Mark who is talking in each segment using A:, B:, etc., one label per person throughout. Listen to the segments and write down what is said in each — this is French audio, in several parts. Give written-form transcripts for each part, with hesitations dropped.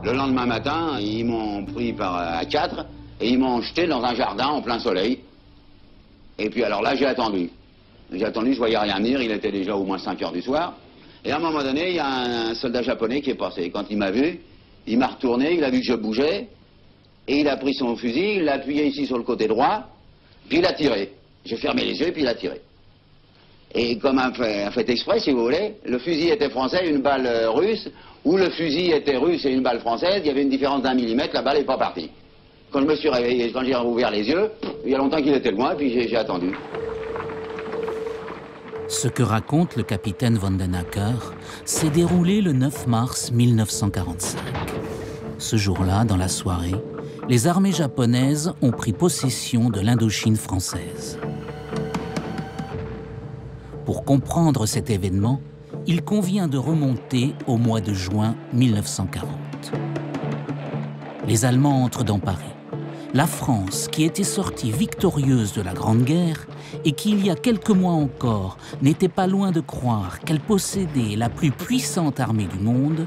A: Le lendemain matin, ils m'ont pris à 4 et ils m'ont jeté dans un jardin en plein soleil. Et puis alors là, j'ai attendu. Je voyais rien venir, il était déjà au moins 5 heures du soir. Et à un moment donné, il y a un soldat japonais qui est passé. Quand il m'a vu, il m'a retourné, il a vu que je bougeais, et il a pris son fusil, il l'a appuyé ici sur le côté droit, puis il a tiré. J'ai fermé les yeux, puis il a tiré. Et comme un fait exprès, si vous voulez, le fusil était français, une balle russe, ou le fusil était russe et une balle française, il y avait une différence d'1 millimètre, la balle n'est pas partie. Quand je me suis réveillé, quand j'ai ouvert les yeux, il y a longtemps qu'il était loin, puis j'ai attendu.
B: Ce que raconte le capitaine Vandenacker s'est déroulé le 9 mars 1945. Ce jour-là, dans la soirée, les armées japonaises ont pris possession de l'Indochine française. Pour comprendre cet événement, il convient de remonter au mois de juin 1940. Les Allemands entrent dans Paris. La France, qui était sortie victorieuse de la Grande Guerre et qui, il y a quelques mois encore, n'était pas loin de croire qu'elle possédait la plus puissante armée du monde,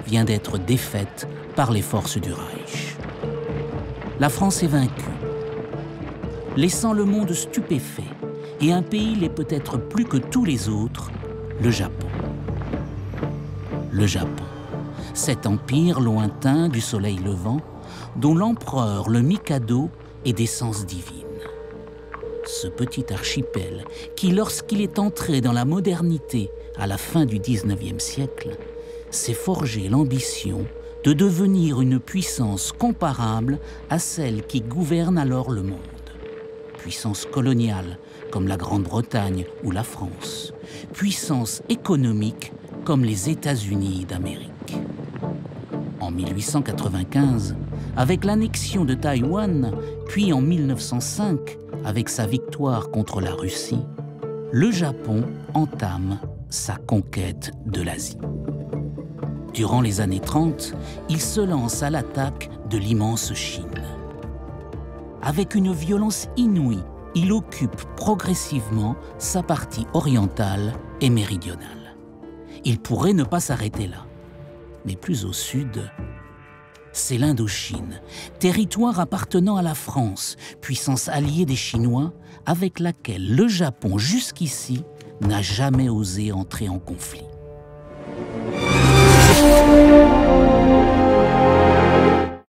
B: vient d'être défaite par les forces du Reich. La France est vaincue, laissant le monde stupéfait et un pays l'est peut-être plus que tous les autres, le Japon. Le Japon, cet empire lointain du soleil levant, dont l'empereur, le Mikado, est d'essence divine. Ce petit archipel qui, lorsqu'il est entré dans la modernité à la fin du XIXe siècle, s'est forgé l'ambition de devenir une puissance comparable à celle qui gouverne alors le monde. Puissance coloniale comme la Grande-Bretagne ou la France, puissance économique comme les États-Unis d'Amérique. En 1895, avec l'annexion de Taïwan, puis en 1905, avec sa victoire contre la Russie, le Japon entame sa conquête de l'Asie. Durant les années 30, il se lance à l'attaque de l'immense Chine. Avec une violence inouïe, il occupe progressivement sa partie orientale et méridionale. Il pourrait ne pas s'arrêter là, mais plus au sud, c'est l'Indochine, territoire appartenant à la France, puissance alliée des Chinois, avec laquelle le Japon, jusqu'ici, n'a jamais osé entrer en conflit.